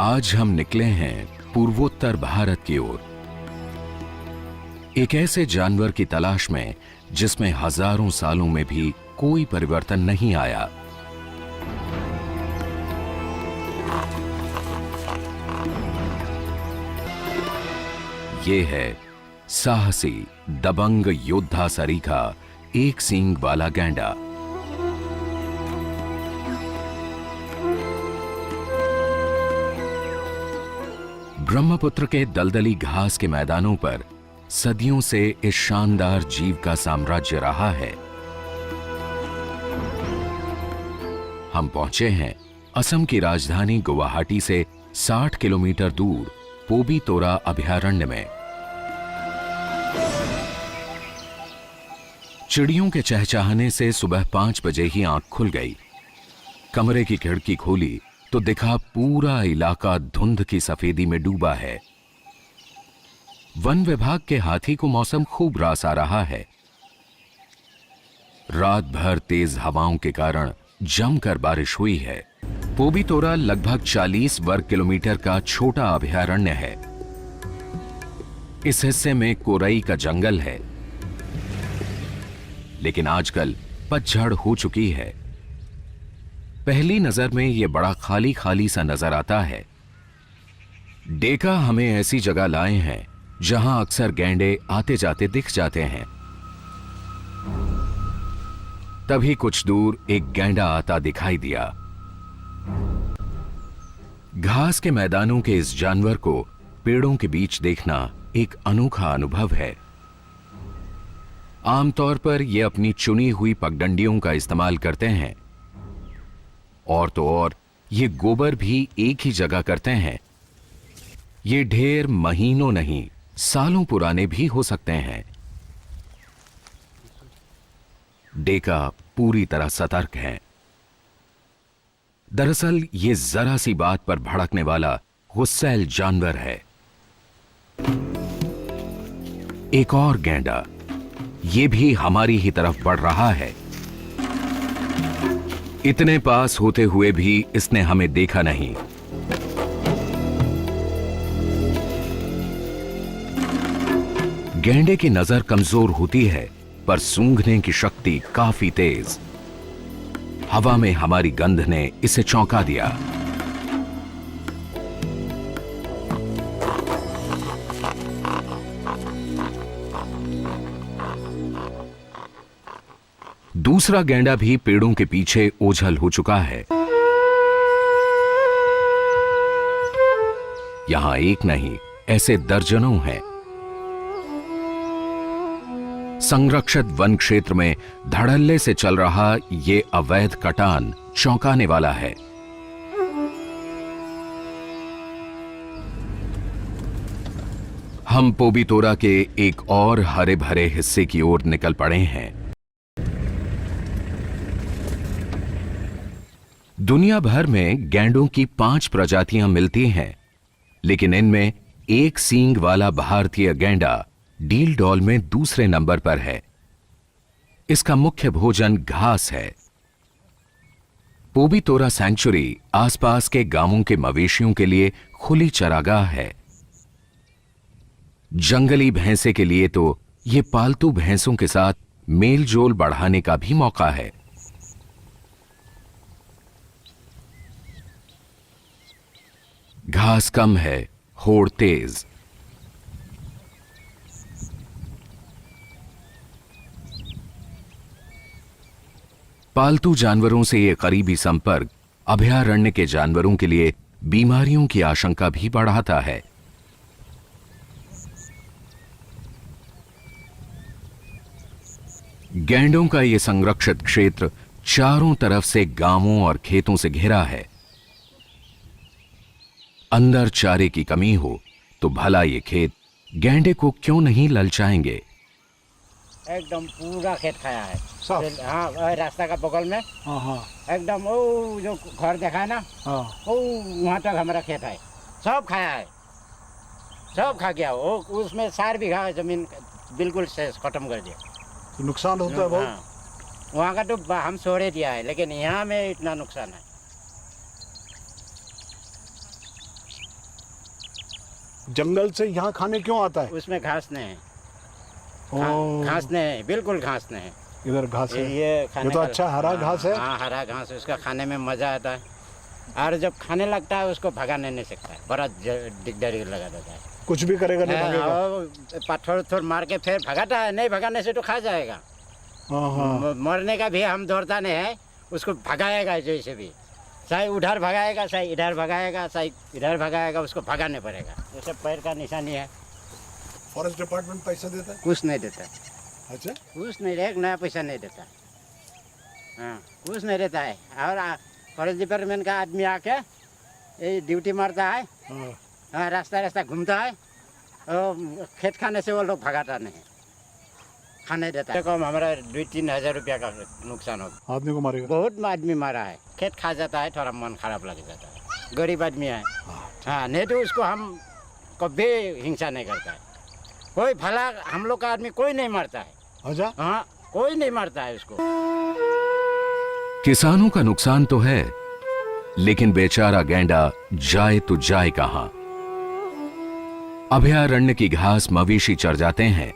आज हम निकले हैं पूर्वोत्तर भारत की ओर, एक ऐसे जानवर की तलाश में जिसमें हजारों सालों में भी कोई परिवर्तन नहीं आया। ये है साहसी दबंग योद्धा सरीखा एक सींग वाला गैंडा। ब्रह्मपुत्र के दलदली घास के मैदानों पर सदियों से इस शानदार जीव का साम्राज्य रहा है। हम पहुंचे हैं असम की राजधानी गुवाहाटी से 60 किलोमीटर दूर पोबीतोरा अभयारण्य में। चिड़ियों के चहचहाने से सुबह 5 बजे ही आंख खुल गई। कमरे की खिड़की खोली तो दिखा पूरा इलाका धुंध की सफेदी में डूबा है। वन विभाग के हाथी को मौसम खूब रास आ रहा है। रात भर तेज हवाओं के कारण जमकर बारिश हुई है। पोबीतोरा लगभग 40 वर्ग किलोमीटर का छोटा अभयारण्य है। इस हिस्से में कोरई का जंगल है, लेकिन आजकल पतझड़ हो चुकी है। पहली नजर में यह बड़ा खाली खाली सा नजर आता है। डेका हमें ऐसी जगह लाए हैं जहां अक्सर गैंडे आते जाते दिख जाते हैं। तभी कुछ दूर एक गैंडा आता दिखाई दिया। घास के मैदानों के इस जानवर को पेड़ों के बीच देखना एक अनोखा अनुभव है। आमतौर पर ये अपनी चुनी हुई पगडंडियों का इस्तेमाल करते हैं, और तो और ये गोबर भी एक ही जगह करते हैं। ये ढेर महीनों नहीं सालों पुराने भी हो सकते हैं। डेका पूरी तरह सतर्क है। दरअसल ये जरा सी बात पर भड़कने वाला गुस्सैल जानवर है। एक और गैंडा ये भी हमारी ही तरफ बढ़ रहा है। इतने पास होते हुए भी इसने हमें देखा नहीं। गैंडे की नजर कमजोर होती है, पर सूंघने की शक्ति काफी तेज। हवा में हमारी गंध ने इसे चौंका दिया। दूसरा गैंडा भी पेड़ों के पीछे ओझल हो चुका है। यहां एक नहीं, ऐसे दर्जनों हैं। संरक्षित वन क्षेत्र में धड़ल्ले से चल रहा ये अवैध कटान चौंकाने वाला है। हम पोबीतोरा के एक और हरे भरे हिस्से की ओर निकल पड़े हैं। दुनिया भर में गैंडों की 5 प्रजातियां मिलती हैं, लेकिन इनमें एक सींग वाला भारतीय गैंडा डील डॉल में दूसरे नंबर पर है। इसका मुख्य भोजन घास है। पोबीतोरा सैंक्चुरी आसपास के गांवों के मवेशियों के लिए खुली चरागाह है। जंगली भैंसे के लिए तो यह पालतू भैंसों के साथ मेलजोल बढ़ाने का भी मौका है। घास कम है, होड़ तेज। पालतू जानवरों से यह करीबी संपर्क अभयारण्य के जानवरों के लिए बीमारियों की आशंका भी बढ़ाता है। गैंडों का यह संरक्षित क्षेत्र चारों तरफ से गांवों और खेतों से घिरा है। अंदर चारे की कमी हो तो भला ये खेत गैंडे को क्यों नहीं ललचाएंगे। एकदम पूरा खेत खाया है। हाँ, रास्ता का बगल में एकदम वो जो घर देखा है ना, वो वहाँ तक हमारा खेत है। सब खाया है, सब खा गया। वो उसमें 4 बीघा जमीन बिल्कुल से खत्म कर दिया। तो नुकसान होता है बहुत। हाँ, वहाँ का तो हम छोड़े दिया है, लेकिन यहाँ में इतना नुकसान है। जंगल से यहाँ खाने क्यों आता है? उसमें घास नहीं है, ओ, घास नहीं है, बिल्कुल घास नहीं है। इधर घास है। ये खाने ये तो का- अच्छा हरा घास है। हाँ, हरा घास, उसका खाने में मजा आता है। और जब खाने लगता है उसको भगाने नहीं सकता है, बड़ा दिकदारी लगा देता है। कुछ भी करेगा नहीं भागेगा। और पत्थर उथर मार के फिर भगाता है, नहीं भगाने से तो खा जाएगा। हाँ हाँ। मरने का भी हम दौड़ता नहीं है, उसको भगाएगा जैसे भी, चाहे उधर भगाएगा, चाहे इधर भगाएगा, चाहे इधर भगाएगा, उसको भगाने पड़ेगा। जैसे पैर का निशानी है। फॉरेस्ट डिपार्टमेंट पैसा देता है? कुछ नहीं देता, अच्छा, कुछ नहीं, एक नया पैसा नहीं देता। हाँ, कुछ नहीं देता है। और फॉरेस्ट डिपार्टमेंट का आदमी आके ये ड्यूटी मारता है, हाँ, रास्ता रास्ता घूमता है, और खेत खाने से वो लोग भगाता नहीं, खाने देता है। कम हमारा 2-3 हज़ार रुपया का नुकसान हो। आदमी को मारेगा? बहुत आदमी मारा है, खेत खा जाता है, थोड़ा मन खराब लग जाता है। गरीब आदमी है, हाँ, नहीं तो उसको हम कभी हिंसा नहीं करता है। कोई भला हम लोग का आदमी कोई नहीं मारता है। अच्छा, हाँ, कोई नहीं मारता है उसको। किसानों का नुकसान तो है, लेकिन बेचारा गैंडा जाए तो जाए कहां? अभयारण्य की घास मवेशी चर जाते हैं,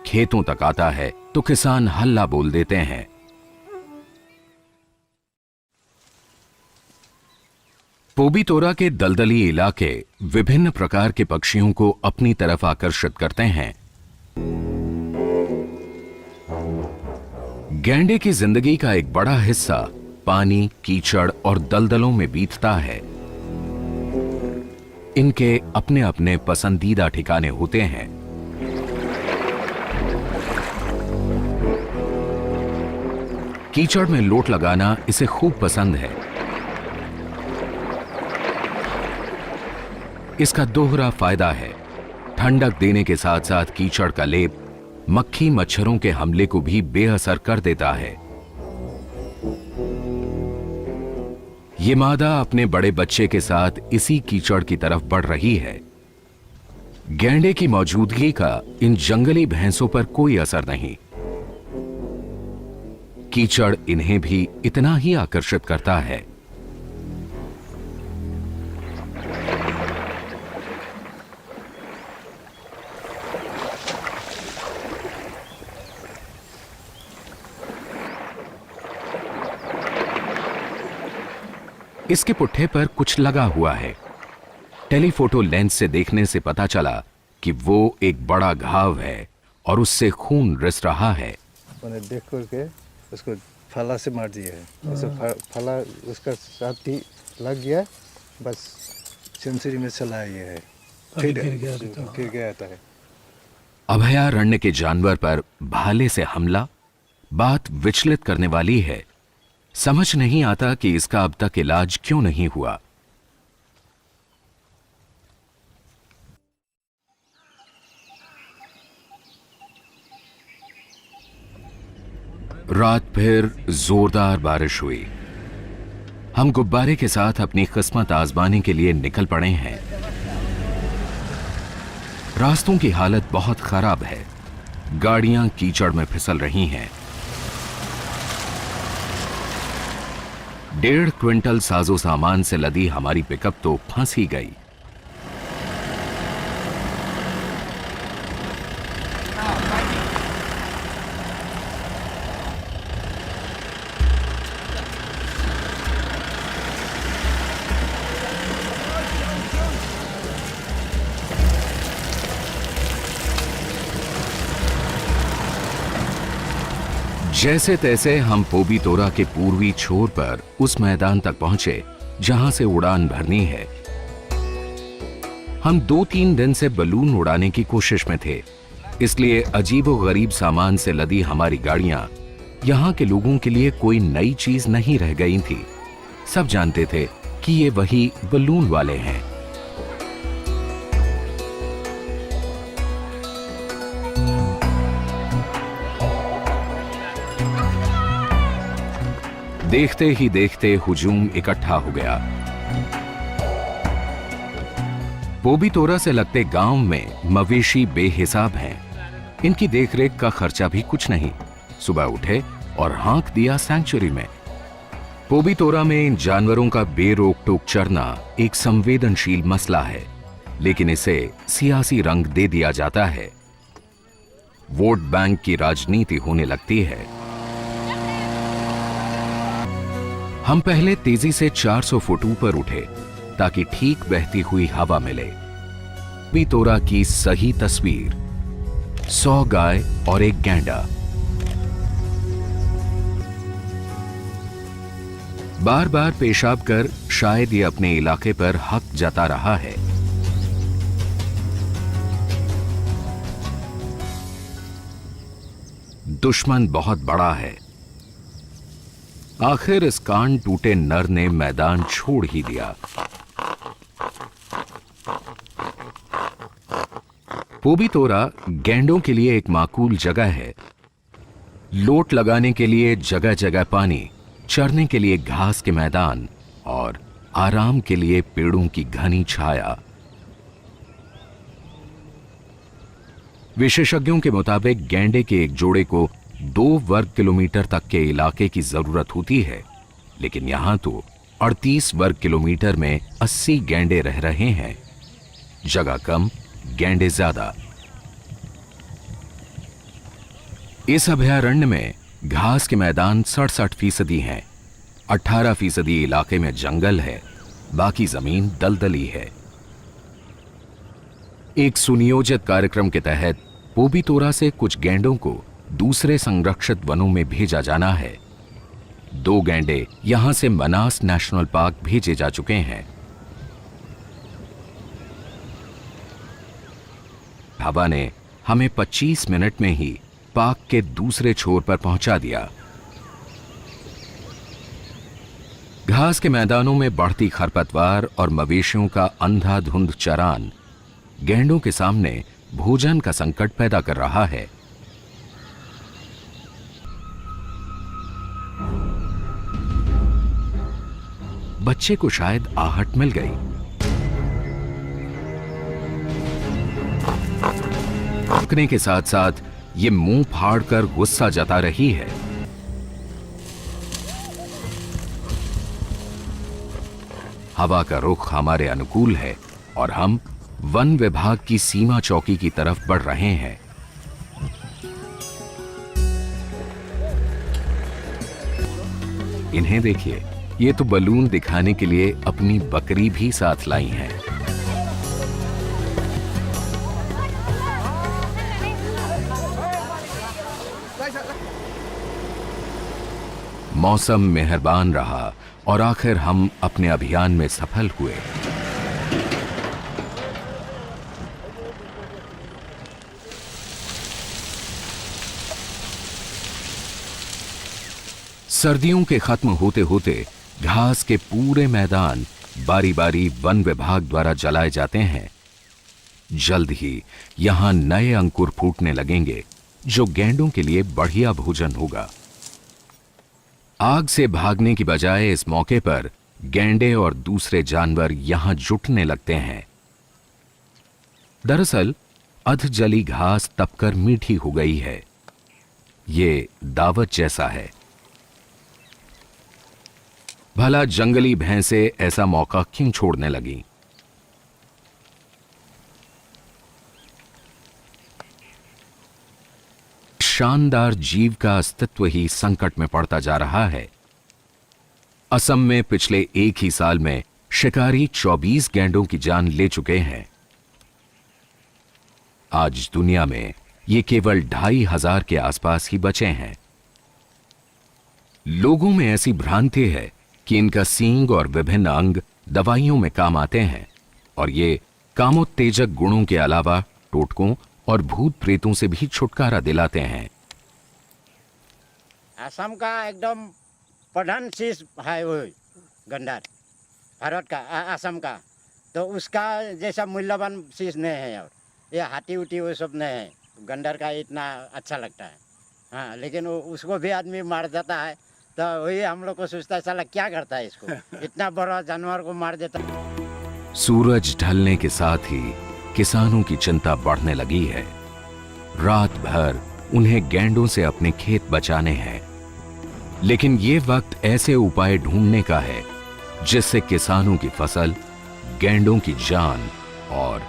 खेतों तक आता है तो किसान हल्ला बोल देते हैं। पोबीतोरा के दलदली इलाके विभिन्न प्रकार के पक्षियों को अपनी तरफ आकर्षित करते हैं। गैंडे की जिंदगी का एक बड़ा हिस्सा पानी, कीचड़ और दलदलों में बीतता है। इनके अपने अपने पसंदीदा ठिकाने होते हैं। कीचड़ में लोट लगाना इसे खूब पसंद है। इसका दोहरा फायदा है, ठंडक देने के साथ साथ कीचड़ का लेप मक्खी मच्छरों के हमले को भी बेअसर कर देता है। ये मादा अपने बड़े बच्चे के साथ इसी कीचड़ की तरफ बढ़ रही है। गैंडे की मौजूदगी का इन जंगली भैंसों पर कोई असर नहीं। कीचड़ इन्हें भी इतना ही आकर्षित करता है। इसके पुट्ठे पर कुछ लगा हुआ है। टेलीफोटो लेंस से देखने से पता चला कि वो एक बड़ा घाव है और उससे खून रिस रहा है। मैंने देख करके उसको फला से मार दिया है। ऐसे फला उसका साथ ही लग गया, बस सेंचुरी में चला ये है, फिर गया था। अभयारण्य के जानवर पर भाले से हमला बात विचलित करने वाली है। समझ नहीं आता कि इसका अब तक इलाज क्यों नहीं हुआ। रात फिर जोरदार बारिश हुई। हम गुब्बारे के साथ अपनी किस्मत आजमाने के लिए निकल पड़े हैं। रास्तों की हालत बहुत खराब है। गाड़ियां कीचड़ में फिसल रही हैं। 1.5 क्विंटल साजो सामान से लदी हमारी पिकअप तो फंस ही गई। जैसे तैसे हम पोबीतोरा के पूर्वी छोर पर उस मैदान तक पहुंचे जहां से उड़ान भरनी है। हम 2-3 दिन से बलून उड़ाने की कोशिश में थे, इसलिए अजीबोगरीब सामान से लदी हमारी गाड़ियां यहां के लोगों के लिए कोई नई चीज नहीं रह गई थी। सब जानते थे कि ये वही बलून वाले हैं। देखते ही देखते हुजूम इकट्ठा हो गया। पोबीतोरा से लगते गांव में मवेशी बेहिसाब हैं। इनकी देखरेख का खर्चा भी कुछ नहीं। सुबह उठे और हाँक दिया सैंक्चुरी में। पोबीतोरा में इन जानवरों का बेरोक टोक चरना एक संवेदनशील मसला है। लेकिन इसे सियासी रंग दे दिया जाता है। वोट बैंक की राजनीति होने लगती है। हम पहले तेजी से 400 फुट ऊपर उठे ताकि ठीक बहती हुई हवा मिले। पितोरा की सही तस्वीर, 100 गाय और एक गैंडा। बार बार पेशाब कर शायद ये अपने इलाके पर हक जता रहा है। दुश्मन बहुत बड़ा है। आखिर इस कान टूटे नर ने मैदान छोड़ ही दिया। पोबितोरा गैंडों के लिए एक माकूल जगह है। लोट लगाने के लिए जगह जगह पानी, चरने के लिए घास के मैदान और आराम के लिए पेड़ों की घनी छाया। विशेषज्ञों के मुताबिक गैंडे के एक जोड़े को 2 वर्ग किलोमीटर तक के इलाके की जरूरत होती है, लेकिन यहां तो 38 वर्ग किलोमीटर में 80 गैंडे रह रहे हैं। जगह कम, गैंडे ज्यादा। इस अभयारण्य में घास के मैदान 67% हैं, 18% इलाके में जंगल है, बाकी जमीन दलदली है। एक सुनियोजित कार्यक्रम के तहत पोबितोरा से कुछ गैंडों को दूसरे संरक्षित वनों में भेजा जाना है। 2 गैंडे यहां से मनास नेशनल पार्क भेजे जा चुके हैं। हवा ने हमें 25 मिनट में ही पार्क के दूसरे छोर पर पहुंचा दिया। घास के मैदानों में बढ़ती खरपतवार और मवेशियों का अंधाधुंध चरान गैंडों के सामने भोजन का संकट पैदा कर रहा है। बच्चे को शायद आहट मिल गई। रुकने के साथ साथ ये मुंह फाड़कर गुस्सा जता रही है। हवा का रुख हमारे अनुकूल है और हम वन विभाग की सीमा चौकी की तरफ बढ़ रहे हैं। इन्हें देखिए, ये तो बलून दिखाने के लिए अपनी बकरी भी साथ लाई हैं। मौसम मेहरबान रहा और आखिर हम अपने अभियान में सफल हुए। सर्दियों के खत्म होते होते घास के पूरे मैदान बारी बारी वन विभाग द्वारा जलाए जाते हैं। जल्द ही यहां नए अंकुर फूटने लगेंगे जो गैंडों के लिए बढ़िया भोजन होगा। आग से भागने की बजाय इस मौके पर गैंडे और दूसरे जानवर यहां जुटने लगते हैं। दरअसल अधजली घास तपकर मीठी हो गई है। ये दावत जैसा है। भला जंगली भैंसे ऐसा मौका क्यों छोड़ने लगी? शानदार जीव का अस्तित्व ही संकट में पड़ता जा रहा है। असम में पिछले एक ही साल में शिकारी 24 गैंडों की जान ले चुके हैं। आज दुनिया में ये केवल 2500 के आसपास ही बचे हैं। लोगों में ऐसी भ्रांति है कि इनका सींग और विभिन्न अंग दवाइयों में काम आते हैं और ये कामोत्तेजक गुणों के अलावा टोटकों और भूत प्रेतों से भी छुटकारा दिलाते हैं। असम का एकदम प्रधान चीज है वो गंडर, भारत का असम का, तो उसका जैसा मूल्यवान चीज नहीं है। और ये हाथी उटी वो सब नहीं है। गंडर का इतना अच्छा लगता है। हाँ, लेकिन उसको भी आदमी मार देता है, तो वही हम लोग को सोचता है साला क्या करता है इसको, इतना बड़ा जानवर को मार देता है। सूरज ढलने के साथ ही किसानों की चिंता बढ़ने लगी है। रात भर उन्हें गैंडों से अपने खेत बचाने हैं, लेकिन ये वक्त ऐसे उपाय ढूंढने का है जिससे किसानों की फसल, गैंडों की जान और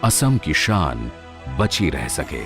असम की शान बची रह सके।